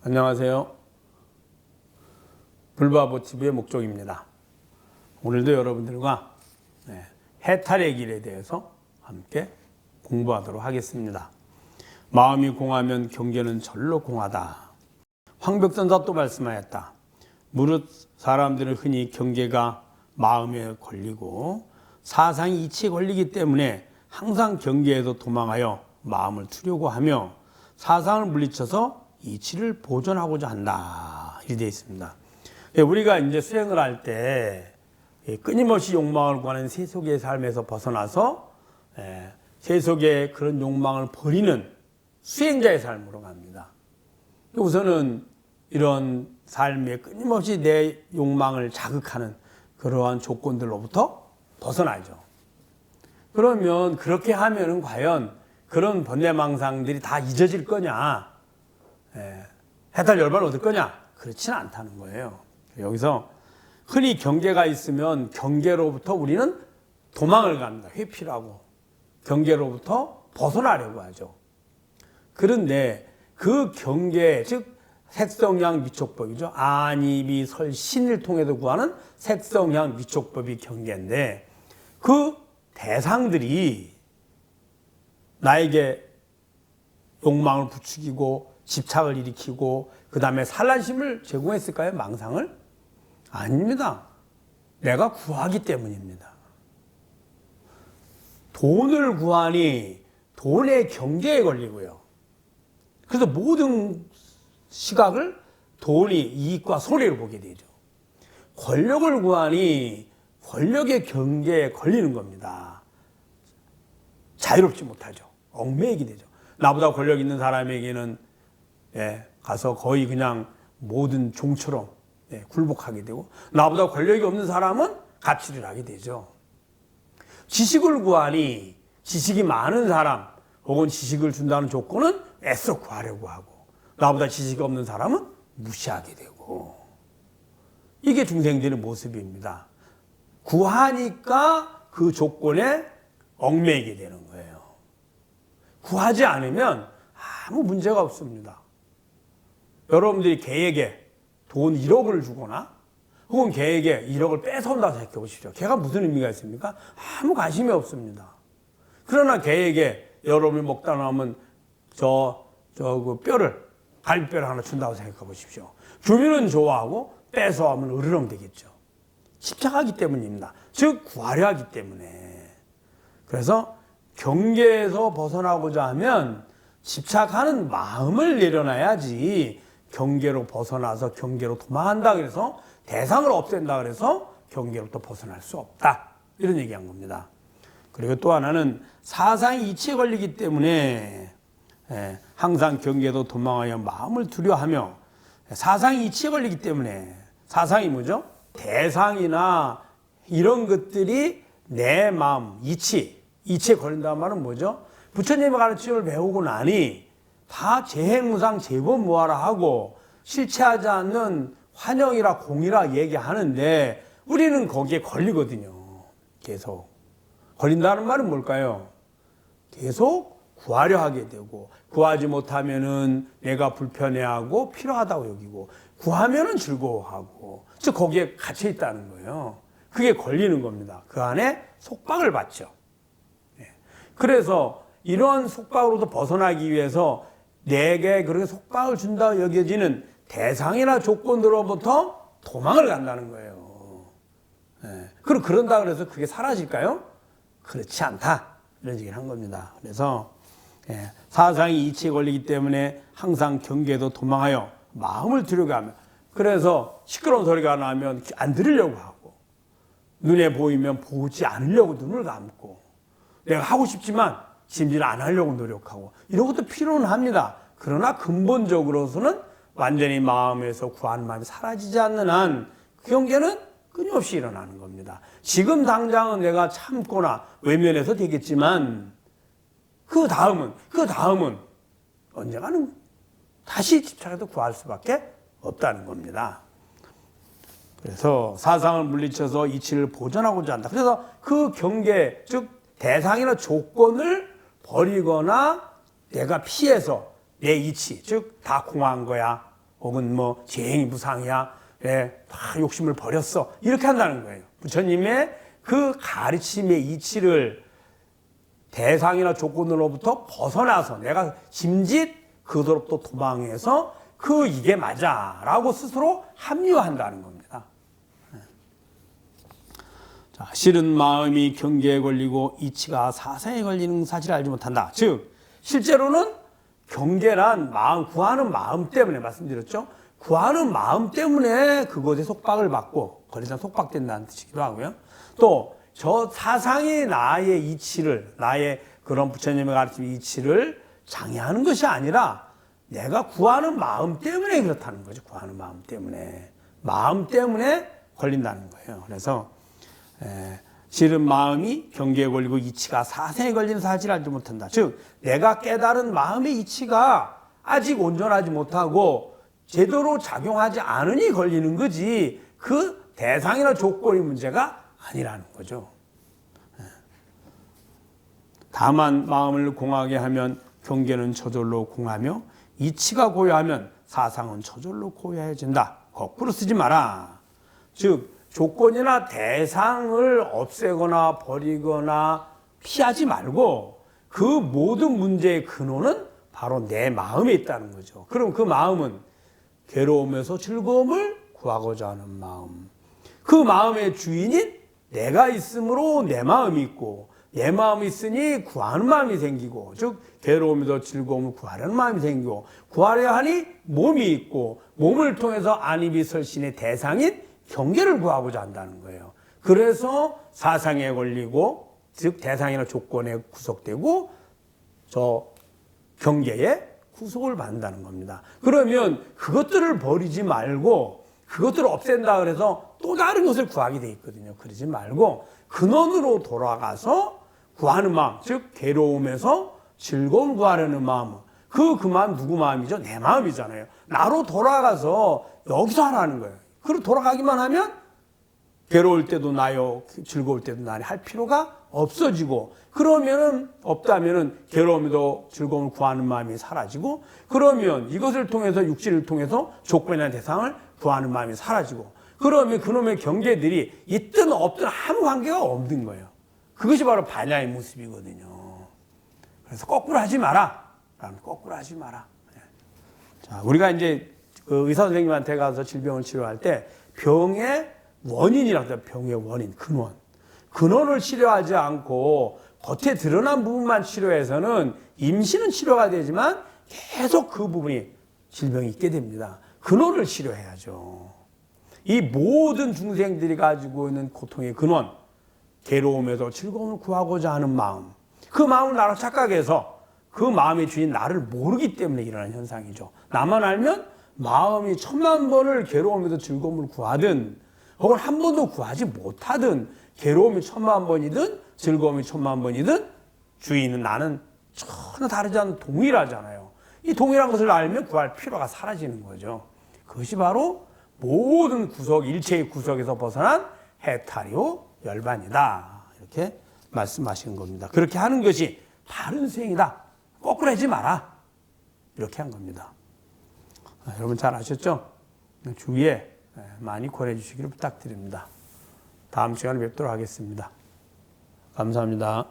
안녕하세요. 불바보TV의 목적입니다. 오늘도 여러분들과 해탈의 길에 대해서 함께 공부하도록 하겠습니다. 마음이 공하면 경계는 절로 공하다. 황벽전사 또 말씀하였다. 무릇 사람들은 흔히 경계가 마음에 걸리고 사상이 이치에 걸리기 때문에 항상 경계에서 도망하여 마음을 투려고 하며 사상을 물리쳐서 이치를 보존하고자 한다. 이렇게 되어 있습니다. 우리가 이제 수행을 할 때 끊임없이 욕망을 구하는 세속의 삶에서 벗어나서 세속의 그런 욕망을 버리는 수행자의 삶으로 갑니다. 우선은 이런 삶에 끊임없이 내 욕망을 자극하는 그러한 조건들로부터 벗어나죠. 그러면 그렇게 하면은 과연 그런 번뇌망상들이 다 잊어질 거냐? 해탈 열반을 얻을 거냐? 그렇지는 않다는 거예요. 여기서 흔히 경계가 있으면 경계로부터 우리는 도망을 갑니다. 회피라고. 경계로부터 벗어나려고 하죠. 그런데 그 경계, 즉 색성향 미촉법이죠. 안이비 설신을 통해서 구하는 색성향 미촉법이 경계인데 그 대상들이 나에게 욕망을 부추기고 집착을 일으키고 그 다음에 산란심을 제공했을까요? 망상을? 아닙니다. 내가 구하기 때문입니다. 돈을 구하니 돈의 경계에 걸리고요. 그래서 모든 시각을 돈이 이익과 손해를 보게 되죠. 권력을 구하니 권력의 경계에 걸리는 겁니다. 자유롭지 못하죠. 얽매이게 되죠. 나보다 권력 있는 사람에게는 가서 거의 그냥 모든 종처럼 굴복하게 되고 나보다 권력이 없는 사람은 가치를 하게 되죠. 지식을 구하니 지식이 많은 사람 혹은 지식을 준다는 조건은 애써 구하려고 하고 나보다 지식이 없는 사람은 무시하게 되고 이게 중생들의 모습입니다. 구하니까 그 조건에 얽매이게 되는 거예요. 구하지 않으면 아무 문제가 없습니다. 여러분들이 개에게 돈 1억을 주거나 혹은 개에게 1억을 뺏어온다고 생각해 보십시오. 개가 무슨 의미가 있습니까? 아무 관심이 없습니다. 그러나 개에게 여러분이 먹다 남은 그 뼈를, 갈비뼈를 하나 준다고 생각해 보십시오. 주면은 좋아하고 뺏어오면 으르렁 되겠죠. 집착하기 때문입니다. 즉 구하려 하기 때문에. 그래서 경계에서 벗어나고자 하면 집착하는 마음을 내려놔야지 경계로 벗어나서 경계로 도망한다 그래서 대상을 없앤다 그래서 경계로부터 벗어날 수 없다. 이런 얘기한 겁니다. 그리고 또 하나는 사상이 이치에 걸리기 때문에 항상 경계도 도망하여 마음을 두려워하며 사상이 이치에 걸리기 때문에 사상이 뭐죠? 대상이나 이런 것들이 내 마음, 이치에 걸린다는 말은 뭐죠? 부처님의 가르침을 배우고 나니 다 재행무상 재범무하라 하고 실체하지 않는 환영이라 공이라 얘기하는데 우리는 거기에 걸리거든요. 계속. 걸린다는 말은 뭘까요? 계속 구하려 하게 되고 구하지 못하면은 내가 불편해하고 필요하다고 여기고 구하면은 즐거워하고 즉 거기에 갇혀 있다는 거예요. 그게 걸리는 겁니다. 그 안에 속박을 받죠. 그래서 이러한 속박으로부터 벗어나기 위해서 내게 그렇게 속박을 준다고 여겨지는 대상이나 조건으로부터 도망을 간다는 거예요. 그럼 그런다 그래서 그게 사라질까요? 그렇지 않다. 이런 얘기를 한 겁니다. 그래서 사상이 이치에 걸리기 때문에 항상 경계도 도망하여 마음을 두려게 하며 그래서 시끄러운 소리가 나면 안 들으려고 하고 눈에 보이면 보지 않으려고 눈을 감고 내가 하고 싶지만 짐질 안 하려고 노력하고 이런 것도 필요는 합니다. 그러나 근본적으로서는 완전히 마음에서 구하는 마음이 사라지지 않는 한 그 경계는 끊임없이 일어나는 겁니다. 지금 당장은 내가 참거나 외면해서 되겠지만 그 다음은 언젠가는 다시 집착해서 구할 수밖에 없다는 겁니다. 그래서 사상을 물리쳐서 이치를 보존하고자 한다. 그래서 그 경계, 즉 대상이나 조건을 버리거나 내가 피해서 내 이치, 즉 다 공한 거야. 혹은 뭐 재행이 부상이야, 다 욕심을 버렸어, 이렇게 한다는 거예요. 부처님의 그 가르침의 이치를 대상이나 조건으로부터 벗어나서 내가 짐짓 그도로부터 도망해서 이게 맞아라고 스스로 합리화한다는 겁니다. 자, 싫은 마음이 경계에 걸리고 이치가 사상에 걸리는 사실을 알지 못한다. 즉 실제로는 경계란 마음, 구하는 마음 때문에, 말씀드렸죠. 구하는 마음 때문에 그것에 속박을 받고 거리상 속박된다는 뜻이기도 하고요. 또 저 사상이 나의 이치를, 나의 그런 부처님의 가르침 이치를 장애하는 것이 아니라 내가 구하는 마음 때문에 그렇다는 거죠. 구하는 마음 때문에 걸린다는 거예요. 그래서 싫은 마음이 경계에 걸리고 이치가 사상에 걸리는 사실을 알지 못한다. 즉 내가 깨달은 마음의 이치가 아직 온전하지 못하고 제대로 작용하지 않으니 걸리는 거지, 그 대상이나 조건이 문제가 아니라는 거죠. 다만 마음을 공하게 하면 경계는 저절로 공하며 이치가 고요하면 사상은 저절로 고요해진다. 거꾸로 쓰지 마라. 즉 조건이나 대상을 없애거나 버리거나 피하지 말고 그 모든 문제의 근원은 바로 내 마음에 있다는 거죠. 그럼 그 마음은 괴로움에서 즐거움을 구하고자 하는 마음. 그 마음의 주인인 내가 있으므로 내 마음이 있고, 내 마음이 있으니 구하는 마음이 생기고, 즉 괴로움에서 즐거움을 구하려는 마음이 생기고, 구하려 하니 몸이 있고, 몸을 통해서 안입이 설신의 대상인 경계를 구하고자 한다는 거예요. 그래서 사상에 걸리고, 즉 대상이나 조건에 구속되고 저 경계에 구속을 받는다는 겁니다. 그러면 그것들을 버리지 말고 그것들을 없앤다 그래서 또 다른 것을 구하게 돼 있거든요. 그러지 말고 근원으로 돌아가서 구하는 마음, 즉 괴로움에서 즐거움 구하려는 마음, 그 마음 누구 마음이죠? 내 마음이잖아요. 나로 돌아가서 여기서 하라는 거예요. 그리고 돌아가기만 하면 괴로울 때도 나요, 즐거울 때도 나니 할 필요가 없어지고, 그러면은 없다면은 괴로움에도 즐거움을 구하는 마음이 사라지고, 그러면 이것을 통해서 육신을 통해서 조건이나 대상을 구하는 마음이 사라지고, 그러면 그놈의 경계들이 있든 없든 아무 관계가 없는 거예요. 그것이 바로 반야의 모습이거든요. 그래서 거꾸로 하지 마라. 거꾸로 하지 마라. 자, 우리가 이제 그 의사 선생님한테 가서 질병을 치료할 때 병의 원인이라고 해요. 병의 원인, 근원. 근원을 치료하지 않고 겉에 드러난 부분만 치료해서는 임시는 치료가 되지만 계속 그 부분이 질병이 있게 됩니다. 근원을 치료해야죠. 이 모든 중생들이 가지고 있는 고통의 근원, 괴로움에서 즐거움을 구하고자 하는 마음, 그 마음을 나로 착각해서 그 마음의 주인 나를 모르기 때문에 일어나는 현상이죠. 나만 알면 마음이 1000만 번을 괴로움에서 즐거움을 구하든 혹은 한 번도 구하지 못하든, 괴로움이 1000만 번이든 즐거움이 1000만 번이든 주인은 나는 전혀 다르지 않은 동일하잖아요. 이 동일한 것을 알면 구할 필요가 사라지는 거죠. 그것이 바로 모든 구석, 일체의 구석에서 벗어난 해탈이요 열반이다, 이렇게 말씀하시는 겁니다. 그렇게 하는 것이 바른 수행이다. 거꾸로 하지 마라. 이렇게 한 겁니다. 여러분 잘 아셨죠? 주위에 많이 권해 주시기를 부탁드립니다. 다음 시간에 뵙도록 하겠습니다. 감사합니다.